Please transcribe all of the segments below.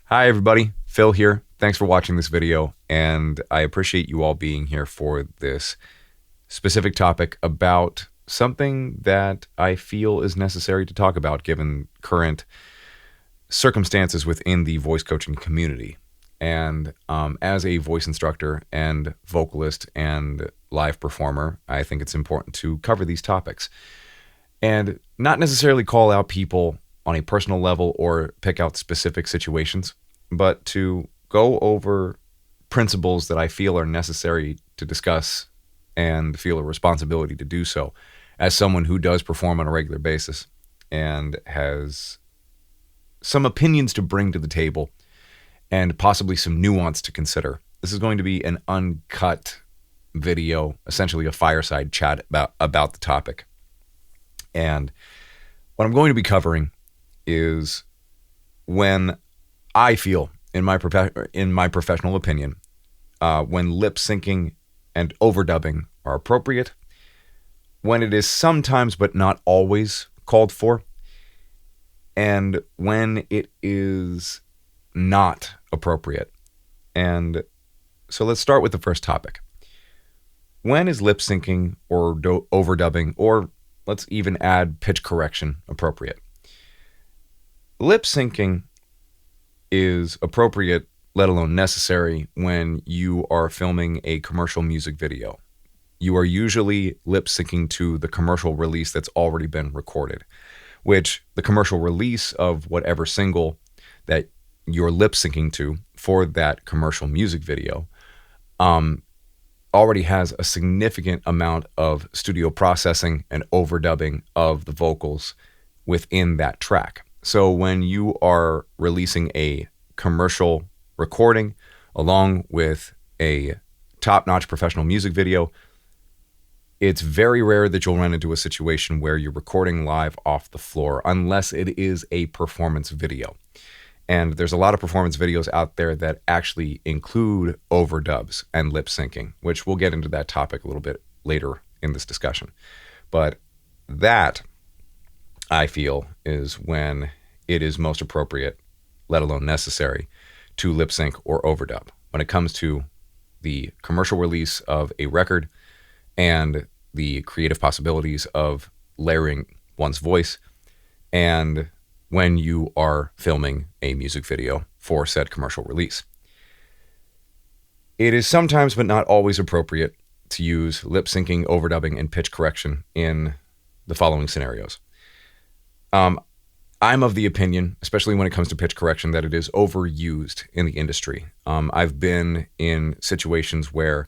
Hi everybody, Phil here. Thanks for watching this video, and I appreciate you all being here for this specific topic about something that I feel is necessary to talk about given current circumstances within the voice coaching community. And as a voice instructor and vocalist and live performer, I think it's important to cover these topics and not necessarily call out people on a personal level or pick out specific situations, but to go over principles that I feel are necessary to discuss and feel a responsibility to do so as someone who does perform on a regular basis and has some opinions to bring to the table and possibly some nuance to consider. This is going to be an uncut video, essentially a fireside chat about the topic. And what I'm going to be covering is when I feel, in my professional opinion, when lip syncing and overdubbing are appropriate, when it is sometimes but not always called for, and when it is not appropriate. And so let's start with the first topic. When is lip syncing or overdubbing, or let's even add pitch correction, appropriate? Lip syncing is appropriate, let alone necessary, when you are filming a commercial music video. You are usually lip syncing to the commercial release that's already been recorded, which the commercial release of whatever single that you're lip syncing to for that commercial music video already has a significant amount of studio processing and overdubbing of the vocals within that track. So when you are releasing a commercial recording along with a top-notch professional music video, it's very rare that you'll run into a situation where you're recording live off the floor unless it is a performance video. And there's a lot of performance videos out there that actually include overdubs and lip syncing, which we'll get into that topic a little bit later in this discussion. But that, I feel, is when it is most appropriate, let alone necessary, to lip sync or overdub. When it comes to the commercial release of a record and the creative possibilities of layering one's voice, and when you are filming a music video for said commercial release. It is sometimes but not always appropriate to use lip syncing, overdubbing, and pitch correction in the following scenarios. I'm of the opinion, especially when it comes to pitch correction, that it is overused in the industry. I've been in situations where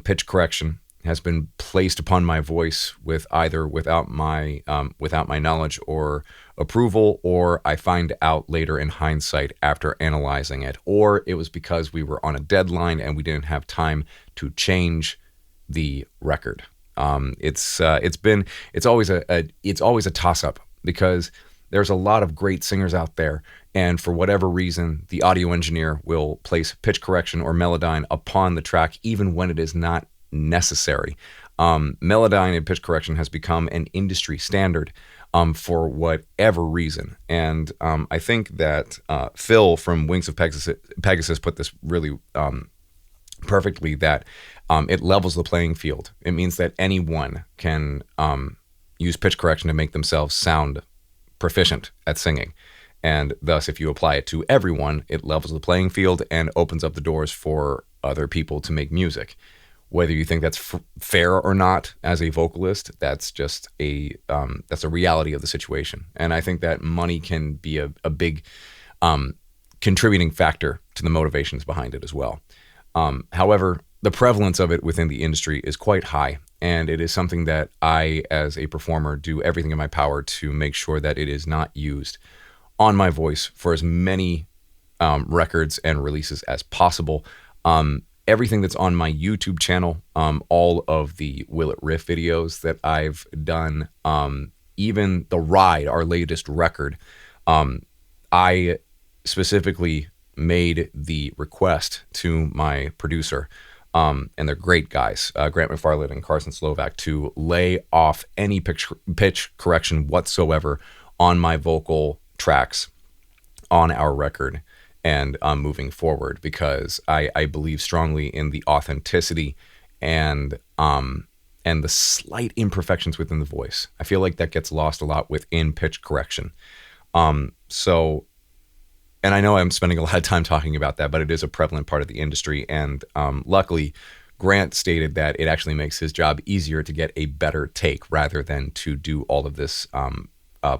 pitch correction has been placed upon my voice without my knowledge or approval, or I find out later in hindsight after analyzing it, or it was because we were on a deadline and we didn't have time to change the record. It's always a toss-up because there's a lot of great singers out there, and for whatever reason, the audio engineer will place pitch correction or melodyne upon the track even when it is not necessary. Melodyne and pitch correction has become an industry standard for whatever reason. And I think that Phil from Wings of Pegasus put this really perfectly, that it levels the playing field. It means that anyone can use pitch correction to make themselves sound proficient at singing. And thus, if you apply it to everyone, it levels the playing field and opens up the doors for other people to make music. Whether you think that's fair or not as a vocalist, that's just that's a reality of the situation. And I think that money can be a big contributing factor to the motivations behind it as well. However, the prevalence of it within the industry is quite high, and it is something that I, as a performer, do everything in my power to make sure that it is not used on my voice for as many records and releases as possible. Everything that's on my YouTube channel, all of the Will It Riff videos that I've done, even The Ride, our latest record, I specifically made the request to my producer, and they're great guys, Grant McFarland and Carson Slovak, to lay off any pitch correction whatsoever on my vocal tracks on our record. and moving forward, because I believe strongly in the authenticity and the slight imperfections within the voice. I feel like that gets lost a lot within pitch correction. So, and I know I'm spending a lot of time talking about that, but it is a prevalent part of the industry. And luckily, Grant stated that it actually makes his job easier to get a better take rather than to do all of this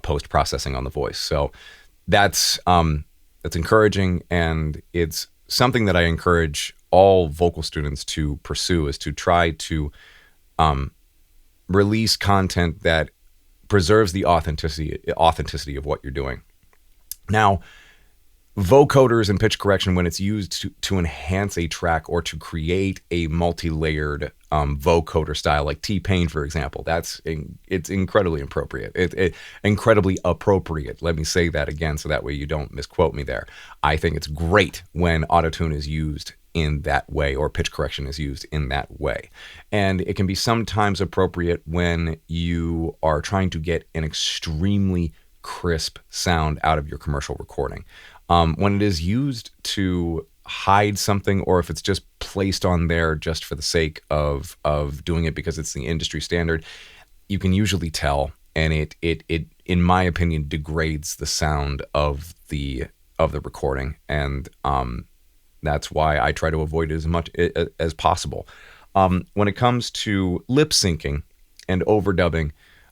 post-processing on the voice. So that's encouraging, and it's something that I encourage all vocal students to pursue, is to try to release content that preserves the authenticity of what you're doing. Now, vocoders and pitch correction, when it's used to enhance a track or to create a multi-layered vocoder style, like T-Pain, for example, it's incredibly appropriate. Incredibly appropriate. Let me say that again, so that way you don't misquote me there. I think it's great when autotune is used in that way, or pitch correction is used in that way. And it can be sometimes appropriate when you are trying to get an extremely crisp sound out of your commercial recording. When it is used to hide something, or if it's just placed on there just for the sake of doing it because it's the industry standard, you can usually tell, and it in my opinion degrades the sound of the recording, and that's why I try to avoid it as much as possible. When it comes to lip syncing and overdubbing,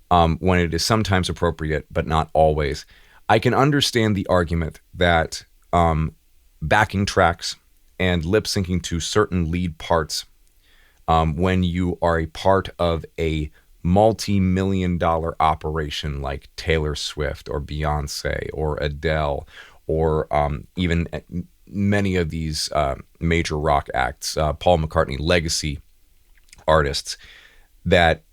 when it is sometimes appropriate but not always, I can understand the argument that backing tracks and lip syncing to certain lead parts, when you are a part of a multi-million-dollar operation like Taylor Swift or Beyonce or Adele, or even many of these major rock acts, Paul McCartney legacy artists, that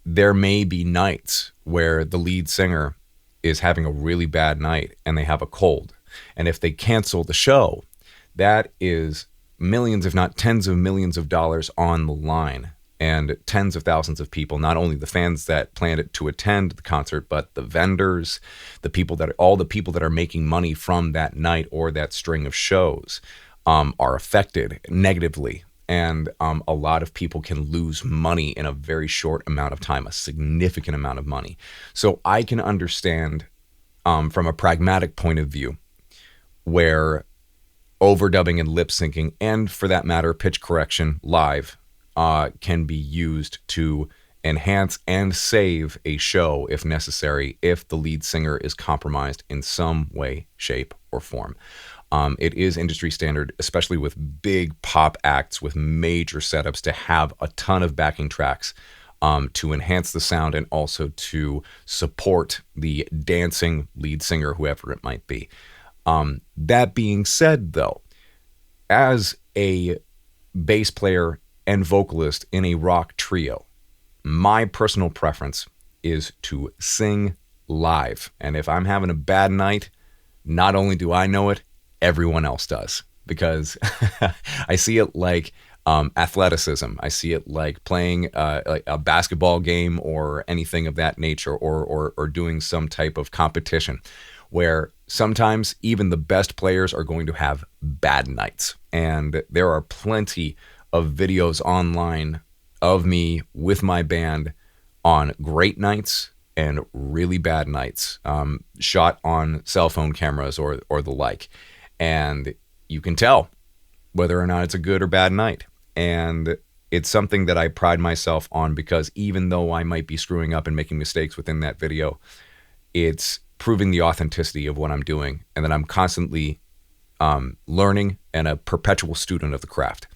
there may be nights where the lead singer is having a really bad night and they have a cold. And if they cancel the show, that is millions, if not tens of millions of dollars on the line, and tens of thousands of people, not only the fans that planned it to attend the concert, but the vendors, all the people that are making money from that night or that string of shows are affected negatively. And a lot of people can lose money in a very short amount of time, a significant amount of money. So I can understand from a pragmatic point of view where overdubbing and lip syncing, and for that matter, pitch correction live, can be used to enhance and save a show if necessary, if the lead singer is compromised in some way, shape, or form. It is industry standard, especially with big pop acts with major setups, to have a ton of backing tracks to enhance the sound and also to support the dancing lead singer, whoever it might be. That being said, though, as a bass player and vocalist in a rock trio, my personal preference is to sing live. And if I'm having a bad night, not only do I know it, everyone else does, because I see it like athleticism. I see it like playing like a basketball game or anything of that nature, or doing some type of competition, where sometimes even the best players are going to have bad nights. And there are plenty of videos online of me with my band on great nights and really bad nights, shot on cell phone cameras or the like. And you can tell whether or not it's a good or bad night. And it's something that I pride myself on, because even though I might be screwing up and making mistakes within that video, it's proving the authenticity of what I'm doing, and that I'm constantly learning and a perpetual student of the craft.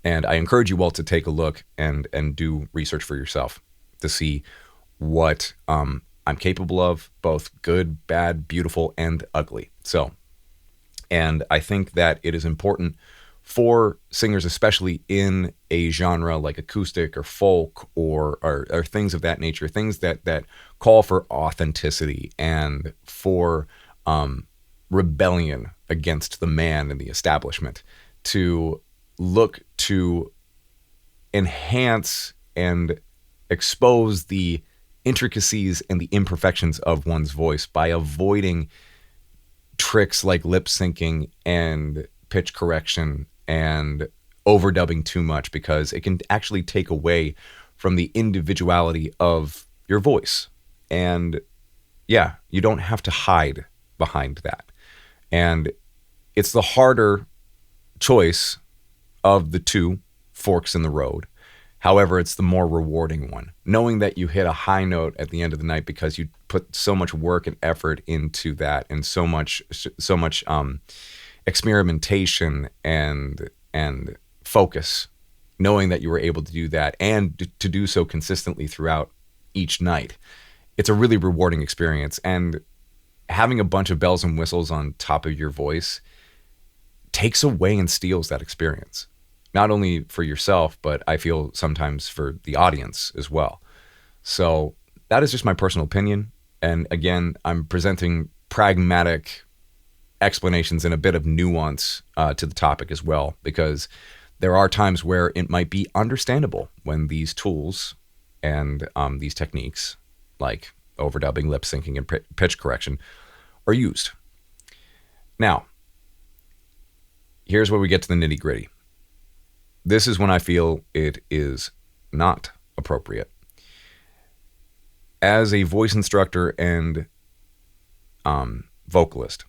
And I encourage you all to take a look and do research for yourself to see what I'm capable of, both good, bad, beautiful, and ugly. So, and I think that it is important for singers, especially in a genre like acoustic or folk or things of that nature, things that call for authenticity and for rebellion against the man and the establishment, to look to enhance and expose the intricacies and the imperfections of one's voice by avoiding tricks like lip syncing and pitch correction and overdubbing too much, because it can actually take away from the individuality of your voice. And yeah, you don't have to hide behind that. And it's the harder choice of the two forks in the road. However, it's the more rewarding one, knowing that you hit a high note at the end of the night because you put so much work and effort into that, and so much experimentation and focus, knowing that you were able to do that and to do so consistently throughout each night. It's a really rewarding experience. And having a bunch of bells and whistles on top of your voice takes away and steals that experience. Not only for yourself, but I feel sometimes for the audience as well. So that is just my personal opinion. And again, I'm presenting pragmatic explanations and a bit of nuance to the topic as well, because there are times where it might be understandable when these tools and these techniques like overdubbing, lip syncing, and pitch correction are used. Now, here's where we get to the nitty gritty. This is when I feel it is not appropriate. As a voice instructor and vocalist,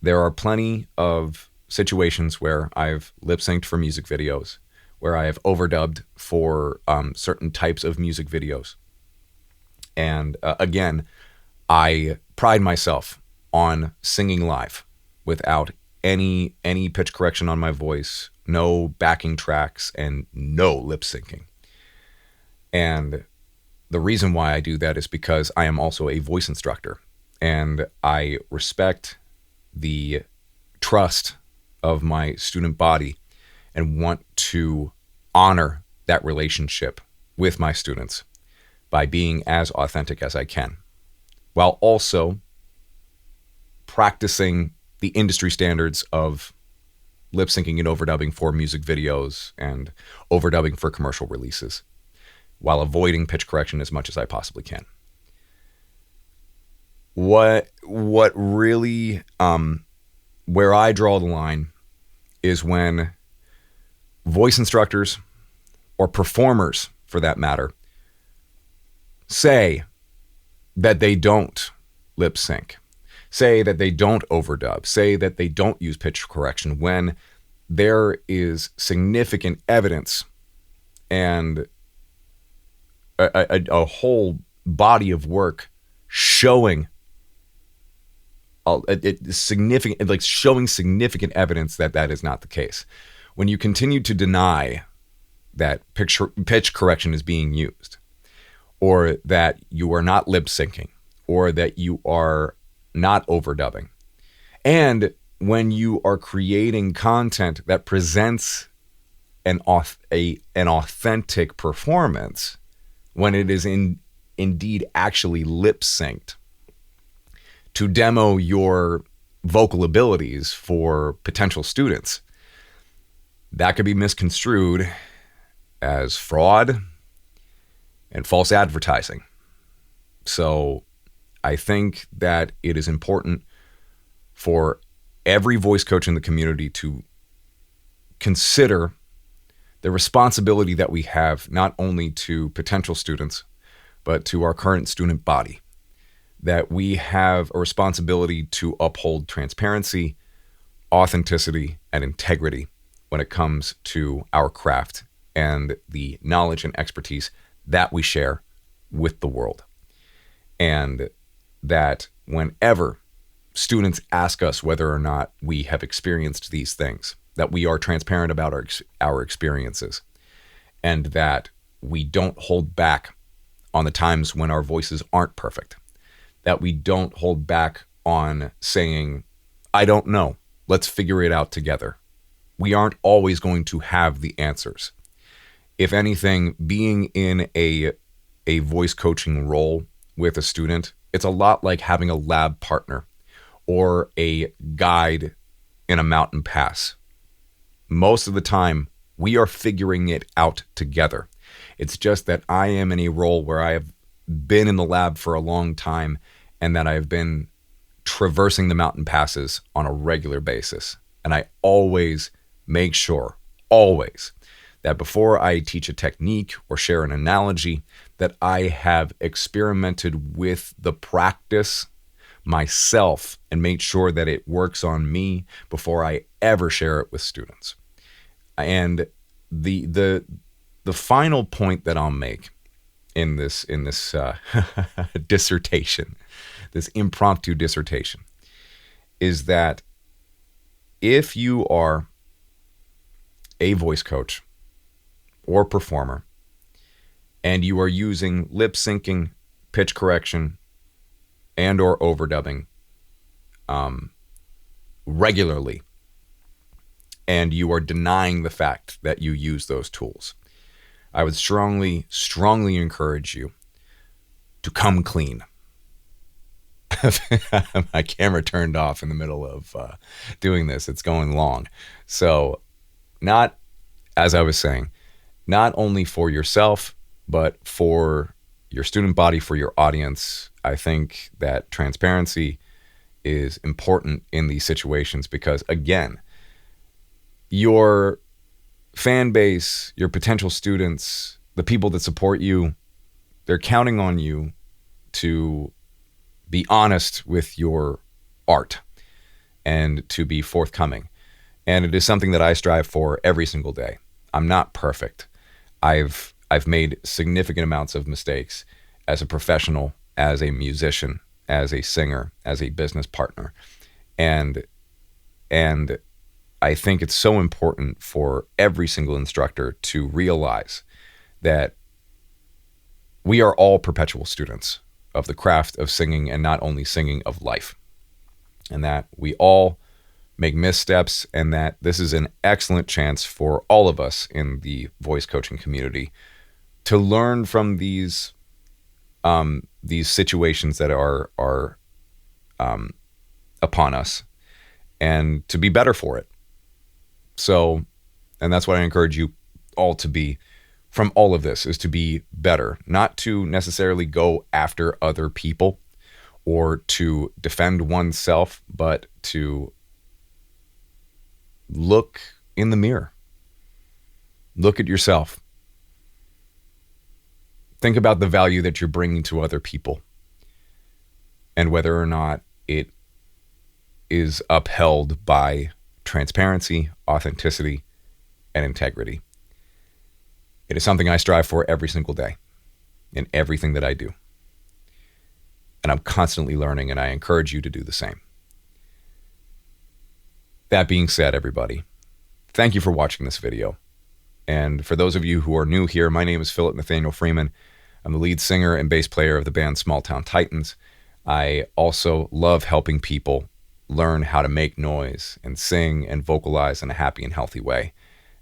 there are plenty of situations where I've lip synced for music videos, where I have overdubbed for certain types of music videos. And again, I pride myself on singing live without any pitch correction on my voice, no backing tracks, and no lip syncing. And the reason why I do that is because I am also a voice instructor, and I respect the trust of my student body and want to honor that relationship with my students by being as authentic as I can, while also practicing the industry standards of lip syncing and overdubbing for music videos and overdubbing for commercial releases, while avoiding pitch correction as much as I possibly can. What really, where I draw the line is when voice instructors, or performers for that matter, say that they don't lip sync, say that they don't overdub, say that they don't use pitch correction, when there is significant evidence and a whole body of work showing showing significant evidence that that is not the case. When you continue to deny that pitch correction is being used, or that you are not lip syncing, or that you are not overdubbing, and when you are creating content that presents an authentic performance, when it is indeed actually lip synced to demo your vocal abilities for potential students, that could be misconstrued as fraud and false advertising. So I think that it is important for every voice coach in the community to consider the responsibility that we have, not only to potential students, but to our current student body, that we have a responsibility to uphold transparency, authenticity, and integrity when it comes to our craft and the knowledge and expertise that we share with the world. And that whenever students ask us whether or not we have experienced these things, that we are transparent about our experiences, and that we don't hold back on the times when our voices aren't perfect, that we don't hold back on saying, I don't know, let's figure it out together. We aren't always going to have the answers. If anything, being in a voice coaching role with a student, it's a lot like having a lab partner or a guide in a mountain pass. Most of the time, we are figuring it out together. It's just that I am in a role where I have been in the lab for a long time, and that I've been traversing the mountain passes on a regular basis. And I always make sure, always, that before I teach a technique or share an analogy, that I have experimented with the practice myself and made sure that it works on me before I ever share it with students. And the final point that I'll make in this dissertation, this impromptu dissertation, is that if you are a voice coach or performer and you are using lip syncing, pitch correction, and or overdubbing regularly, and you are denying the fact that you use those tools, I would strongly, strongly encourage you to come clean. My camera turned off in the middle of doing this. It's going long. So not, as I was saying, not only for yourself, but for your student body, for your audience. I think that transparency is important in these situations because, again, your fan base, your potential students, the people that support you, they're counting on you to be honest with your art and to be forthcoming. And it is something that I strive for every single day. I'm not perfect. I've made significant amounts of mistakes as a professional, as a musician, as a singer, as a business partner. And I think it's so important for every single instructor to realize that we are all perpetual students of the craft of singing, and not only singing, of life. And that we all make missteps, and that this is an excellent chance for all of us in the voice coaching community to learn from these situations that are upon us, and to be better for it. So, and that's what I encourage you all to be from all of this, is to be better, not to necessarily go after other people or to defend oneself, but to look in the mirror. Look at yourself. Think about the value that you're bringing to other people and whether or not it is upheld by transparency, authenticity, and integrity. It is something I strive for every single day in everything that I do. And I'm constantly learning, and I encourage you to do the same. That being said, everybody, thank you for watching this video. And for those of you who are new here, my name is Phillip Nathaniel Freeman. I'm the lead singer and bass player of the band Small Town Titans. I also love helping people learn how to make noise and sing and vocalize in a happy and healthy way.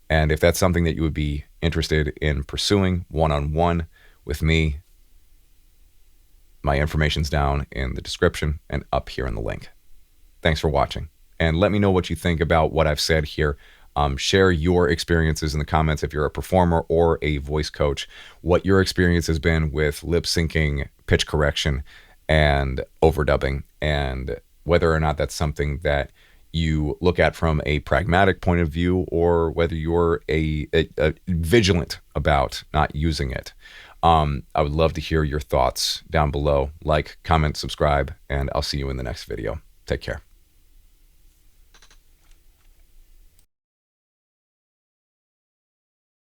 And if that's something that you would be interested in pursuing one-on-one with me, my information's down in the description and up here in the link. Thanks for watching. And let me know what you think about what I've said here. Share your experiences in the comments if you're a performer or a voice coach, what your experience has been with lip syncing, pitch correction, and overdubbing, and whether or not that's something that you look at from a pragmatic point of view, or whether you're a vigilant about not using it. I would love to hear your thoughts down below. Like, comment, subscribe, and I'll see you in the next video. Take care.